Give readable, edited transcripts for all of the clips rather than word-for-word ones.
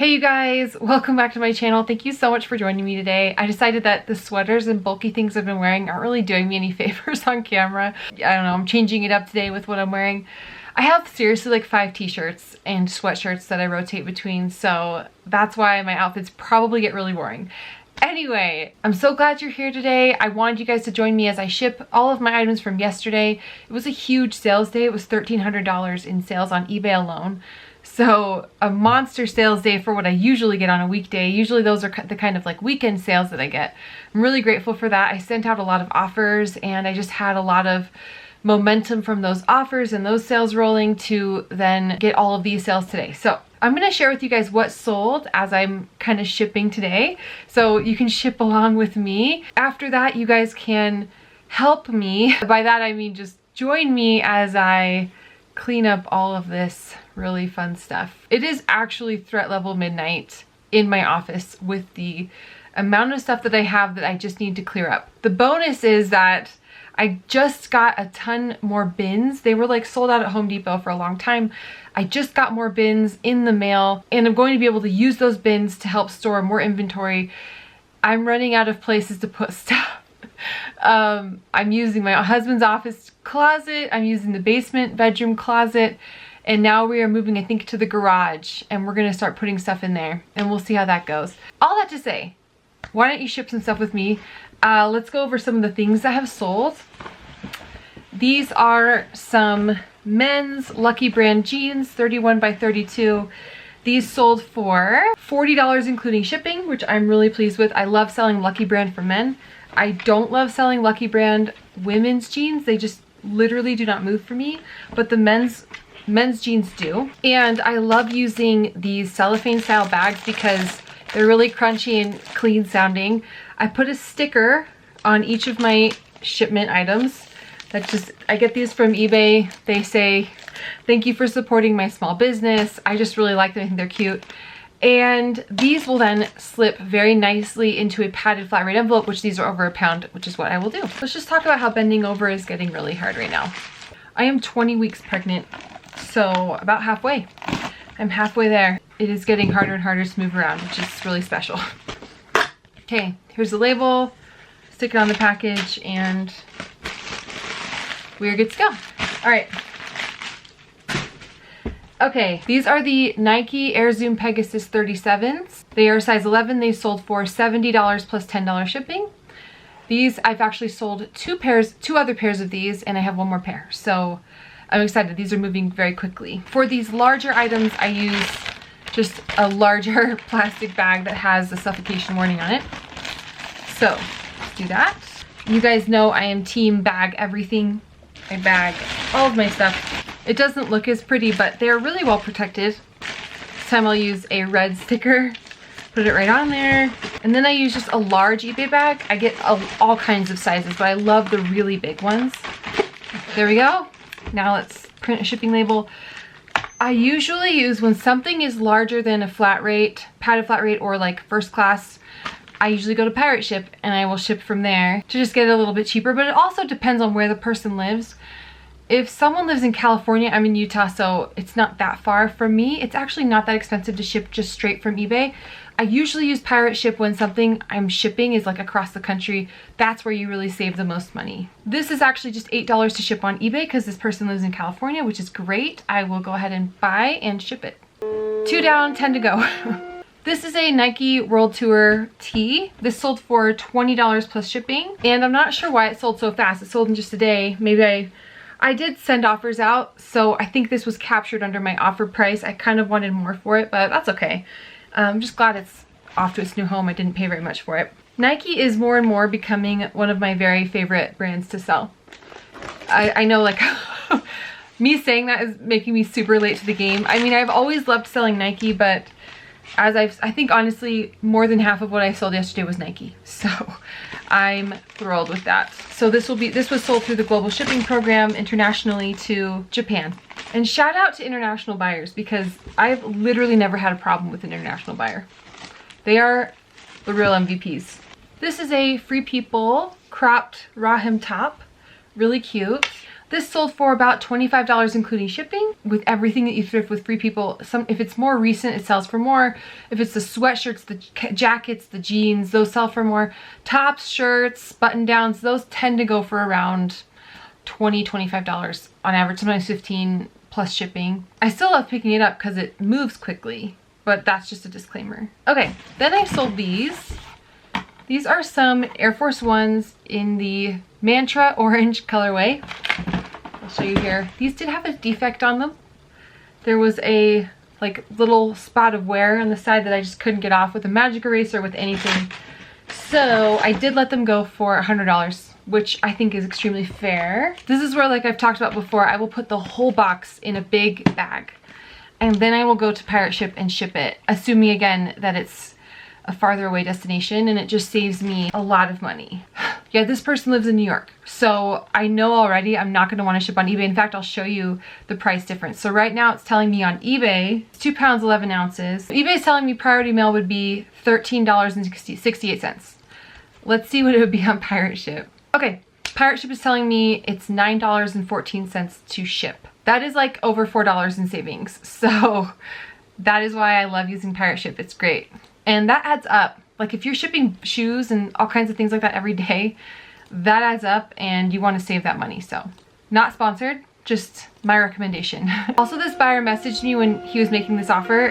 Hey you guys, welcome back to my channel. Thank you so much for joining me today. I decided that the sweaters and bulky things I've been wearing aren't really doing me any favors on camera. I don't know, I'm changing it up today with what I'm wearing. I have seriously like 5 t-shirts and sweatshirts that I rotate between, so that's why my outfits probably get really boring. Anyway, I'm so glad you're here today. I wanted you guys to join me as I ship all of my items from yesterday. It was a huge sales day. It was $1,300 in sales on eBay alone. So a monster sales day for what I usually get on a weekday. Usually those are the kind of like weekend sales that I get. I'm really grateful for that. I sent out a lot of offers and I just had a lot of momentum from those offers and those sales rolling to then get all of these sales today. So I'm going to share with you guys what sold as I'm kind of shipping today, so you can ship along with me. After that, you guys can help me. By that I mean just join me as I clean up all of this really fun stuff. It is actually threat level midnight in my office with the amount of stuff that I have that I just need to clear up. The bonus is that I just got a ton more bins. They were like sold out at Home Depot for a long time. I just got more bins in the mail and I'm going to be able to use those bins to help store more inventory. I'm running out of places to put stuff. I'm using my husband's office closet, I'm using the basement bedroom closet, and now we are moving, I think, to the garage, and we're gonna start putting stuff in there, and we'll see how that goes. All that to say, why don't you ship some stuff with me? Let's go over some of the things that have sold. These are some men's Lucky brand jeans, 31 by 32. These sold for $40 including shipping, which I'm really pleased with. I love selling Lucky brand for men. I don't love selling Lucky brand women's jeans. They just literally do not move for me, but the men's jeans do. And I love using these cellophane style bags because they're really crunchy and clean sounding. I put a sticker on each of my shipment items. I get these from eBay. They say, thank you for supporting my small business. I just really like them. I think they're cute. And these will then slip very nicely into a padded flat rate envelope, which these are over £1, which is what I will do. Let's just talk about how bending over is getting really hard right now. I am 20 weeks pregnant, so about halfway. I'm halfway there. It is getting harder and harder to move around, which is really special. Okay, here's the label. Stick it on the package and we are good to go. All right. Okay, these are the Nike Air Zoom Pegasus 37s. They are size 11. They sold for $70 plus $10 shipping. These, I've actually sold two other pairs of these, and I have one more pair. So I'm excited. These are moving very quickly. For these larger items, I use just a larger plastic bag that has a suffocation warning on it. So let's do that. You guys know I am team bag everything. I bag all of my stuff. It doesn't look as pretty, but they're really well protected. This time I'll use a red sticker, put it right on there. And then I use just a large eBay bag. I get all kinds of sizes, but I love the really big ones. There we go. Now let's print a shipping label. I usually use, when something is larger than a flat rate, padded flat rate, or like first class, I usually go to Pirate Ship and I will ship from there to just get it a little bit cheaper, but it also depends on where the person lives. If someone lives in California, I'm in Utah, so it's not that far from me. It's actually not that expensive to ship just straight from eBay. I usually use Pirate Ship when something I'm shipping is like across the country. That's where you really save the most money. This is actually just $8 to ship on eBay because this person lives in California, which is great. I will go ahead and buy and ship it. 2 down, 10 to go. This is a Nike World Tour tee. This sold for $20 plus shipping, and I'm not sure why it sold so fast. It sold in just a day. Maybe I did send offers out, so I think this was captured under my offer price. I kind of wanted more for it, but that's okay. I'm just glad it's off to its new home. I didn't pay very much for it. Nike is more and more becoming one of my very favorite brands to sell. I know, like, me saying that is making me super late to the game. I mean, I've always loved selling Nike, but I think honestly more than half of what I sold yesterday was Nike, so I'm thrilled with that. So this was sold through the global shipping program internationally to Japan. And shout out to international buyers, because I've literally never had a problem with an international buyer. They are the real MVPs. This is a Free People cropped raw hem top, really cute. This sold for about $25 including shipping. With everything that you thrift with Free People, if it's more recent, it sells for more. If it's the sweatshirts, the jackets, the jeans, those sell for more. Tops, shirts, button downs, those tend to go for around $20, $25 on average, sometimes 15 plus shipping. I still love picking it up because it moves quickly, but that's just a disclaimer. Okay, then I sold these. These are some Air Force Ones in the Mantra orange colorway. I'll show you here. These did have a defect on them. There was a like little spot of wear on the side that I just couldn't get off with a magic eraser, with anything. So I did let them go for $100, which I think is extremely fair. This is where, like I've talked about before, I will put the whole box in a big bag and then I will go to pirate ship and ship it, assuming again that it's a farther away destination, and it just saves me a lot of money. Yeah, this person lives in New York, so I know already I'm not going to want to ship on eBay. In fact, I'll show you the price difference. So right now it's telling me on eBay, it's 2 pounds 11 ounces. eBay is telling me priority mail would be $13.68. Let's see what it would be on pirate ship. Okay, pirate ship is telling me it's $9.14 to ship. That is like over $4 in savings. So that is why I love using pirate ship. It's great. And that adds up. Like if you're shipping shoes and all kinds of things like that every day, that adds up and you want to save that money. So not sponsored, just my recommendation. Also, this buyer messaged me when he was making this offer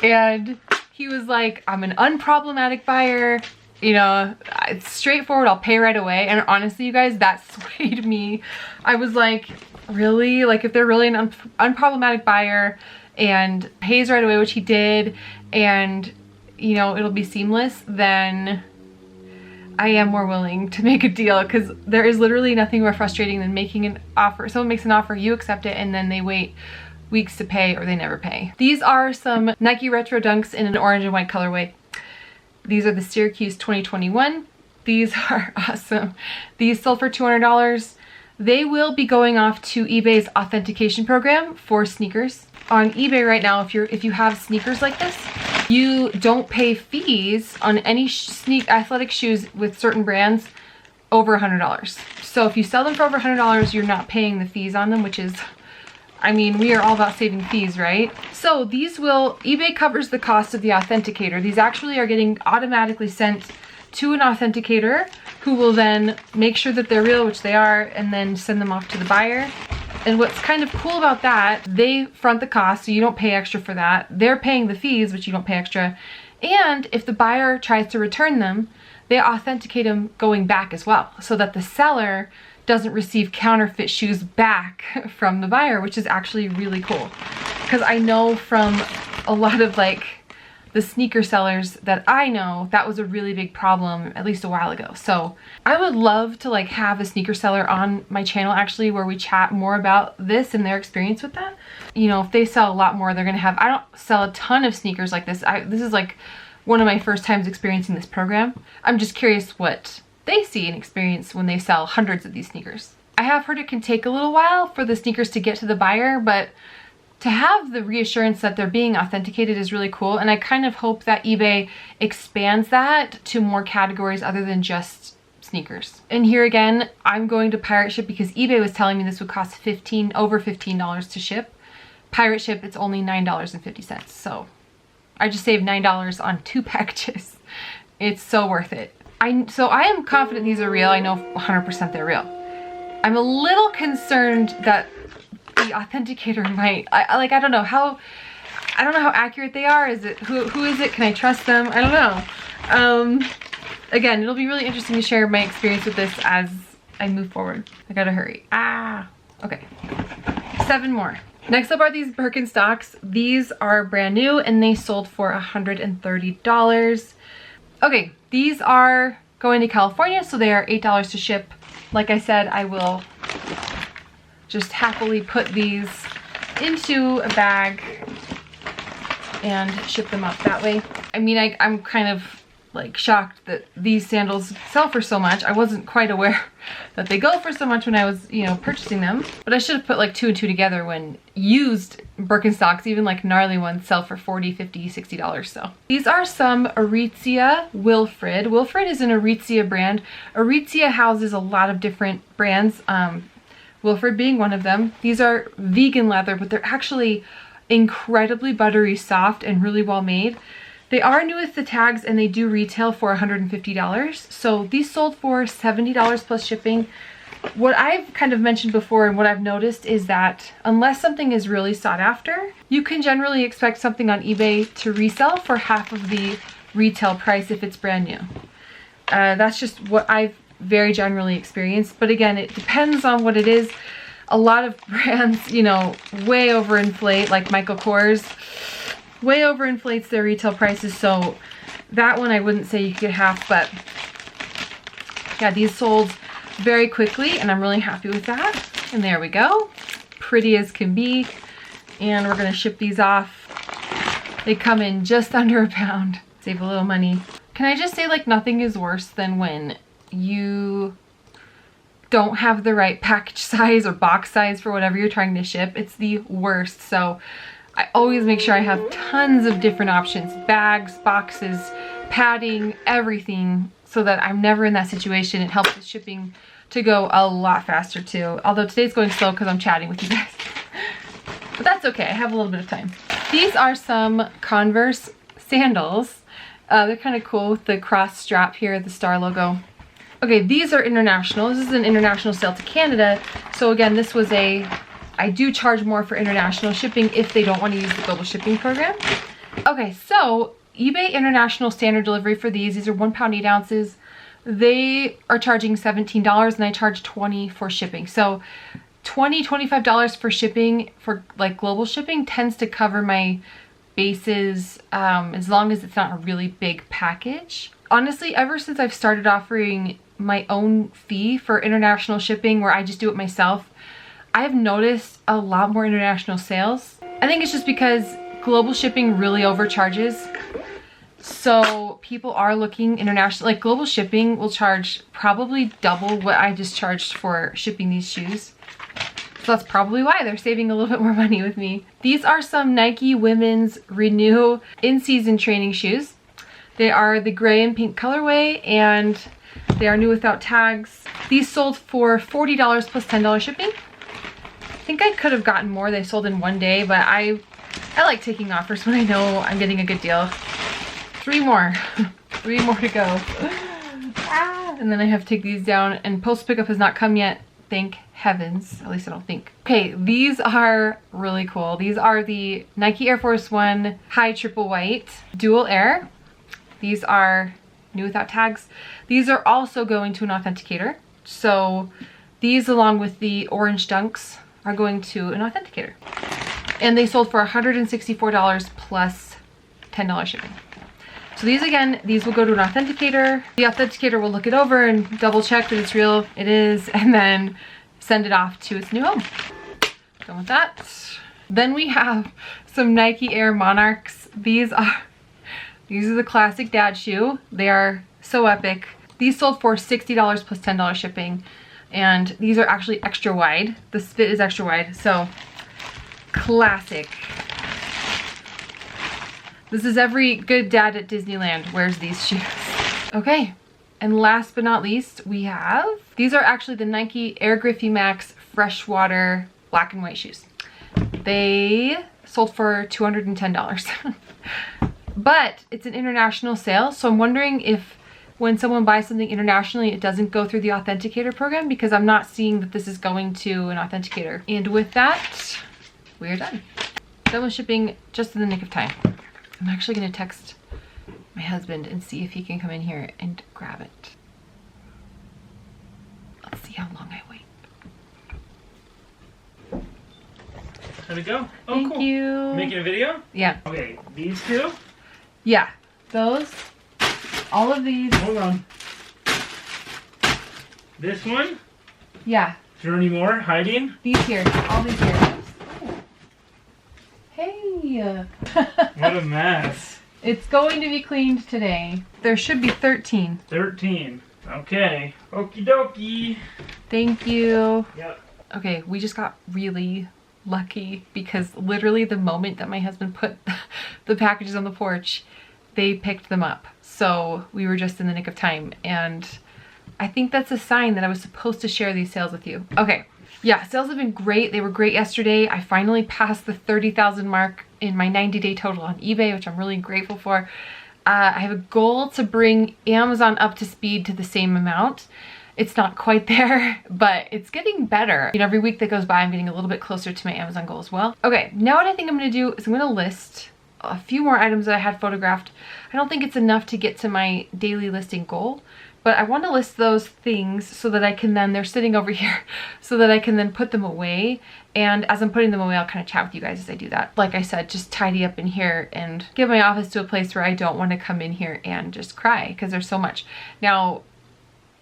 and he was like, I'm an unproblematic buyer. You know, it's straightforward, I'll pay right away. And honestly, you guys, that swayed me. I was like, really? Like if they're really an unproblematic buyer and pays right away, which he did, and you know, it'll be seamless, then I am more willing to make a deal, because there is literally nothing more frustrating than making an offer. Someone makes an offer, you accept it, and then they wait weeks to pay or they never pay. These are some Nike Retro Dunks in an orange and white colorway. These are the Syracuse 2021. These are awesome. These sold for $200. They will be going off to eBay's authentication program for sneakers. On eBay right now, if you have sneakers like this, you don't pay fees on any athletic shoes with certain brands over $100. So if you sell them for over $100, you're not paying the fees on them, which is, I mean, we are all about saving fees, right? So eBay covers the cost of the authenticator. These actually are getting automatically sent to an authenticator who will then make sure that they're real, which they are, and then send them off to the buyer. And what's kind of cool about that, they front the cost, so you don't pay extra for that. They're paying the fees, but you don't pay extra. And if the buyer tries to return them, they authenticate them going back as well, so that the seller doesn't receive counterfeit shoes back from the buyer, which is actually really cool. Because I know from a lot of like the sneaker sellers that I know, that was a really big problem at least a while ago. So I would love to like have a sneaker seller on my channel actually, where we chat more about this and their experience with that. You know, if they sell a lot more, they're gonna have, I don't sell a ton of sneakers like this. This is like one of my first times experiencing this program. I'm just curious what they see and experience when they sell hundreds of these sneakers. I have heard it can take a little while for the sneakers to get to the buyer, but to have the reassurance that they're being authenticated is really cool. And I kind of hope that eBay expands that to more categories other than just sneakers. And here again, I'm going to pirate ship because eBay was telling me this would cost over $15 to ship. Pirate ship, it's only $9.50. So I just saved $9 on 2 packages. It's so worth it. So I am confident these are real. I know 100% they're real. I'm a little concerned that the authenticator might, I don't know how accurate they are. Is it, who is it? Can I trust them? I don't know. Again, it'll be really interesting to share my experience with this as I move forward. I gotta hurry. Okay. 7 more. Next up are these Birkenstocks. These are brand new and they sold for $130. Okay, these are going to California, so they are $8 to ship. Like I said, I will just happily put these into a bag and ship them up that way. I mean, I'm kind of like shocked that these sandals sell for so much. I wasn't quite aware that they go for so much when I was, you know, purchasing them. But I should have put like 2 and 2 together when used Birkenstocks, even like gnarly ones, sell for $40, $50, $60. So these are some Aritzia Wilfred. Wilfred is an Aritzia brand. Aritzia houses a lot of different brands. Wilford being one of them. These are vegan leather, but they're actually incredibly buttery soft and really well made. They are new with the tags and they do retail for $150. So these sold for $70 plus shipping. What I've kind of mentioned before and what I've noticed is that unless something is really sought after, you can generally expect something on eBay to resell for half of the retail price if it's brand new. That's just what I've very generally experienced. But again, it depends on what it is. A lot of brands, you know, way overinflate, like Michael Kors, way overinflates their retail prices. So that one I wouldn't say you could get half, but yeah, these sold very quickly and I'm really happy with that. And there we go. Pretty as can be. And we're gonna ship these off. They come in just under £1. Save a little money. Can I just say, like, nothing is worse than when you don't have the right package size or box size for whatever you're trying to ship. It's the worst. So I always make sure I have tons of different options, bags, boxes, padding, everything, so that I'm never in that situation. It helps with shipping to go a lot faster too. Although today's going slow because I'm chatting with you guys. But that's okay, I have a little bit of time. These are some Converse sandals. They're kind of cool with the cross strap here, the star logo. Okay, these are international. This is an international sale to Canada. So again, this was I do charge more for international shipping if they don't want to use the global shipping program. Okay, so eBay international standard delivery for these are 1 pound 8 ounces. They are charging $17 and I charge $20 for shipping. So $25 for shipping, for like global shipping, tends to cover my bases as long as it's not a really big package. Honestly, ever since I've started offering my own fee for international shipping where I just do it myself, I have noticed a lot more international sales. I think it's just because global shipping really overcharges. So people are looking international, like global shipping will charge probably double what I just charged for shipping these shoes. So that's probably why they're saving a little bit more money with me. These are some Nike Women's Renew in-season training shoes. They are the gray and pink colorway and they are new without tags. These sold for $40 plus $10 shipping. I think I could have gotten more. They sold in one day, but I like taking offers when I know I'm getting a good deal. 3 more. 3 more to go. And then I have to take these down and post pickup has not come yet. Thank heavens. At least I don't think. Okay, these are really cool. These are the Nike Air Force One High Triple White Dual Air. These are new without tags. These are also going to an authenticator. So these, along with the orange dunks, are going to an authenticator. And they sold for $164 plus $10 shipping. So these, again, these will go to an authenticator. The authenticator will look it over and double check that it's real. It is, and then send it off to its new home. Done with that. Then we have some Nike Air Monarchs. These are the classic dad shoe. They are so epic. These sold for $60 plus $10 shipping. And these are actually extra wide. The fit is extra wide, so classic. This is every good dad at Disneyland wears these shoes. Okay, and last but not least, we have, these are actually the Nike Air Griffey Max Freshwater black and white shoes. They sold for $210. But it's an international sale, so I'm wondering if when someone buys something internationally, it doesn't go through the authenticator program, because I'm not seeing that this is going to an authenticator. And with that, we are done. Done with shipping just in the nick of time. I'm actually gonna text my husband and see if he can come in here and grab it. Let's see how long I wait. How'd it go? Oh, Thank cool. you. Making a video? Yeah. Okay, these two? Yeah, those, all of these. Hold on. This one? Yeah. Is there any more hiding? These here, all these here. Hey. What a mess. It's going to be cleaned today. There should be 13. 13. Okay. Okie dokie. Thank you. Yep. Okay, we just got really lucky because literally the moment that my husband put the packages on the porch, they picked them up. So we were just in the nick of time, and I think that's a sign that I was supposed to share these sales with you. Okay, Yeah, sales have been great. They were great yesterday. I finally passed the 30,000 mark in my 90-day total on eBay, which I'm really grateful for. I have a goal to bring Amazon up to speed to the same amount. It's not quite there, but it's getting better. You know, every week that goes by, I'm getting a little bit closer to my Amazon goal as well. Okay, now what I think I'm gonna do is I'm gonna list a few more items that I had photographed. I don't think it's enough to get to my daily listing goal, but I want to list those things so that I can then, they're sitting over here, so that I can then put them away. And as I'm putting them away, I'll kind of chat with you guys as I do that. Like I said, just tidy up in here and get my office to a place where I don't want to come in here and just cry because there's so much. Now,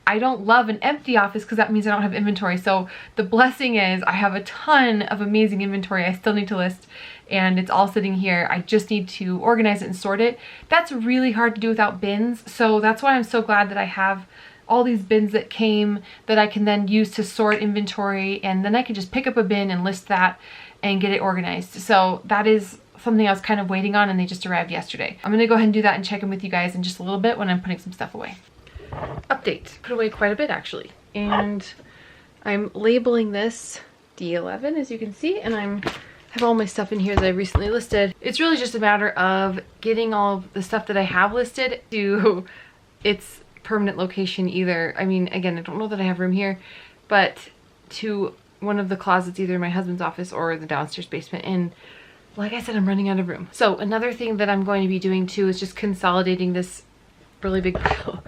I don't love an empty office because that means I don't have inventory. So the blessing is I have a ton of amazing inventory I still need to list, and it's all sitting here. I just need to organize it and sort it. That's really hard to do without bins. So that's why I'm so glad that I have all these bins that came that I can then use to sort inventory, and then I can just pick up a bin and list that and get it organized. So that is something I was kind of waiting on, and they just arrived yesterday. I'm gonna go ahead and do that and check in with you guys in just a little bit when I'm putting some stuff away. Update. Put away quite a bit actually. And I'm labeling this D11 as you can see, and I have all my stuff in here that I recently listed. It's really just a matter of getting all of the stuff that I have listed to its permanent location either. I mean, again, I don't know that I have room here, but to one of the closets either in my husband's office or the downstairs basement. And like I said, I'm running out of room. So another thing that I'm going to be doing too is just consolidating this really big pile.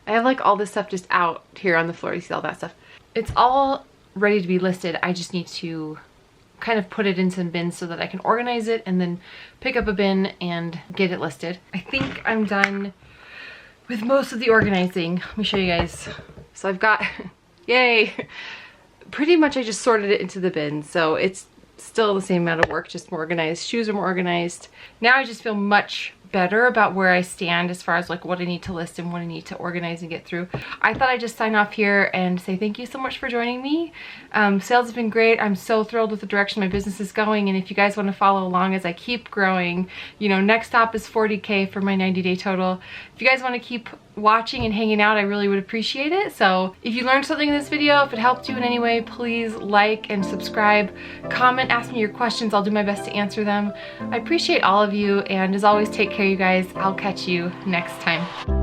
I have like all this stuff just out here on the floor. You see all that stuff. It's all ready to be listed. I just need to kind of put it in some bins so that I can organize it and then pick up a bin and get it listed. I think I'm done with most of the organizing. Let me show you guys. So I've got, yay! Pretty much I just sorted it into the bin. So it's still the same amount of work, just more organized. Shoes are more organized. Now I just feel much better about where I stand as far as like what I need to list and what I need to organize and get through. I thought I'd just sign off here and say thank you so much for joining me. Sales have been great. I'm so thrilled with the direction my business is going, and if you guys want to follow along as I keep growing, you know, next stop is 40K for my 90-day total. If you guys want to keep watching and hanging out, I really would appreciate it. So if you learned something in this video, if it helped you in any way, please like and subscribe, comment, ask me your questions. I'll do my best to answer them. I appreciate all of you, and as always, take care, you guys. I'll catch you next time.